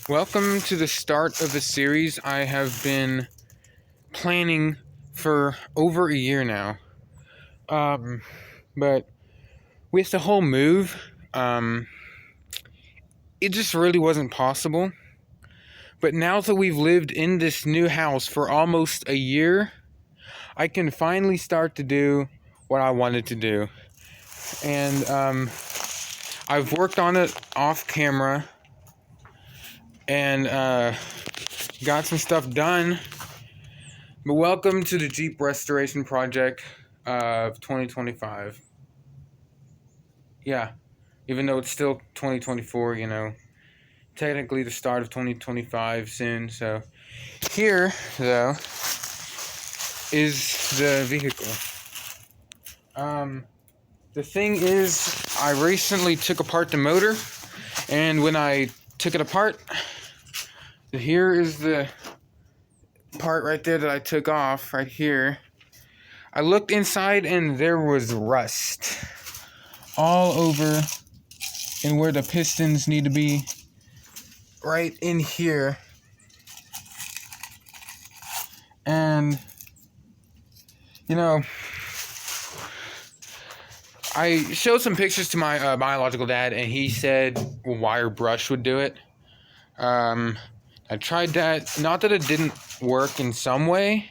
Welcome to the start of a series I have been planning for over a year now. But with the whole move, it just really wasn't possible. But now that we've lived in this new house for almost a year, I can finally start to do what I wanted to do. And I've worked on it off camera and got some stuff done. But welcome to the Jeep restoration project of 2025. Yeah, even though it's still 2024, technically the start of 2025 soon. So here, though, is the vehicle. The thing is, I recently took apart the motor, and when I took it apart, here is the part right there that I took off, right here. I looked inside and there was rust all over and where the pistons need to be, right in here. And I showed some pictures to my biological dad, and he said a wire brush would do it. I tried that. Not that it didn't work in some way.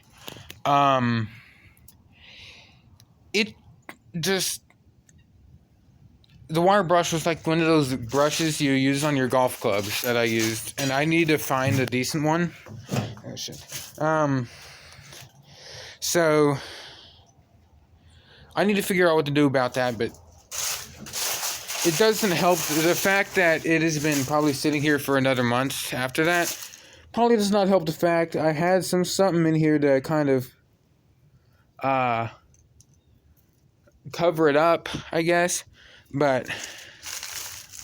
It just... The wire brush was like one of those brushes you use on your golf clubs that I used. And I need to find a decent one. Oh, shit. So... I need to figure out what to do about that, but it doesn't help. The fact that it has been probably sitting here for another month after that probably does not help the fact I had something in here to kind of cover it up, I guess, but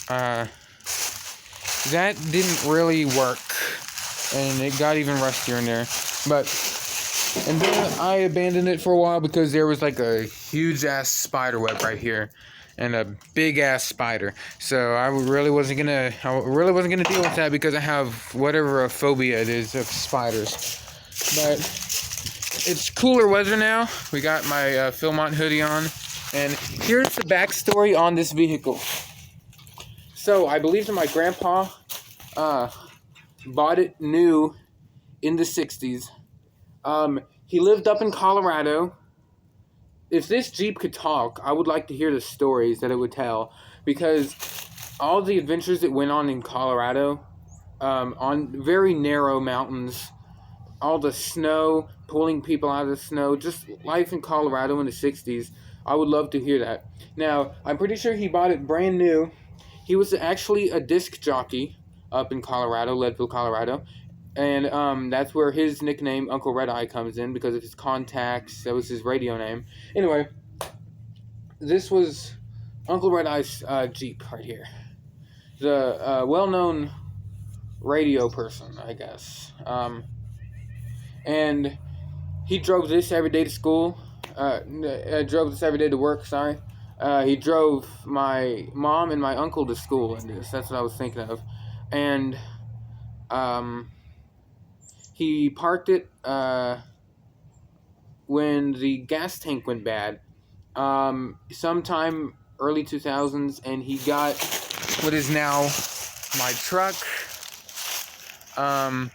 that didn't really work, and it got even rustier in there, and then I abandoned it for a while because there was like a huge ass spider web right here, and a big ass spider. So I really wasn't gonna deal with that because I have whatever a phobia it is of spiders. But it's cooler weather now. We got my Philmont hoodie on, and here's the backstory on this vehicle. So I believe that my grandpa bought it new in the 60s. He lived up in Colorado. If this Jeep could talk, I would like to hear the stories that it would tell, because all the adventures it went on in Colorado, on very narrow mountains, all the snow, pulling people out of the snow, just life in Colorado in the 60s, I would love to hear that. Now, I'm pretty sure he bought it brand new. He was actually a disc jockey up in Colorado, Leadville, Colorado. And that's where his nickname, Uncle Red Eye, comes in, because of his contacts. That was his radio name. Anyway, this was Uncle Red Eye's Jeep right here. The well-known radio person, I guess. And he drove this every day to school. Drove this every day to work, sorry. He drove my mom and my uncle to school in this. That's what I was thinking of. And, he parked it when the gas tank went bad, sometime early 2000s, and he got what is now my truck, the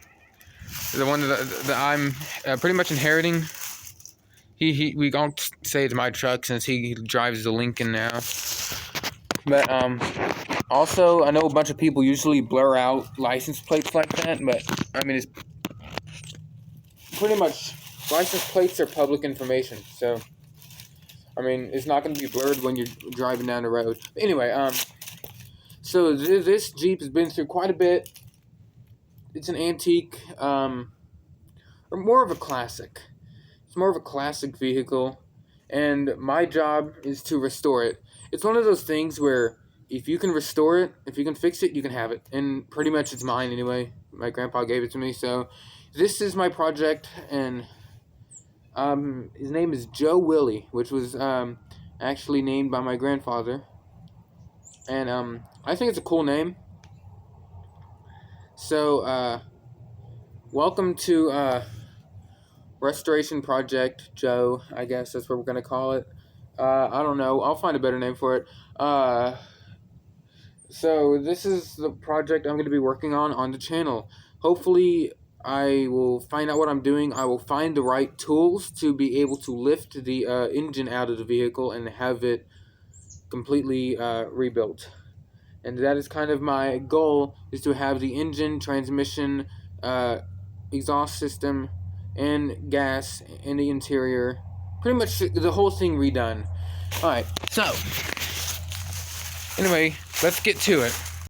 one that I'm pretty much inheriting. We don't say it's my truck since he drives the Lincoln now. But also, I know a bunch of people usually blur out license plates like that, but I mean, it's pretty much, license plates are public information, so I mean, it's not going to be blurred when you're driving down the road. Anyway, so this Jeep has been through quite a bit. It's an antique, or more of a classic. It's more of a classic vehicle, and my job is to restore it. It's one of those things where if you can restore it, if you can fix it, you can have it, and pretty much it's mine anyway. My grandpa gave it to me, so this is my project, and his name is Joe Willie, which was actually named by my grandfather, and I think it's a cool name. So, welcome to Restoration Project Joe, I guess that's what we're gonna call it. I don't know. I'll find a better name for it. So this is the project I'm going to be working on the channel. Hopefully, I will find out what I'm doing. I will find the right tools to be able to lift the engine out of the vehicle and have it completely rebuilt. And that is kind of my goal, is to have the engine, transmission, exhaust system, and gas in the interior. Pretty much the whole thing redone. Alright, so, anyway, let's get to it.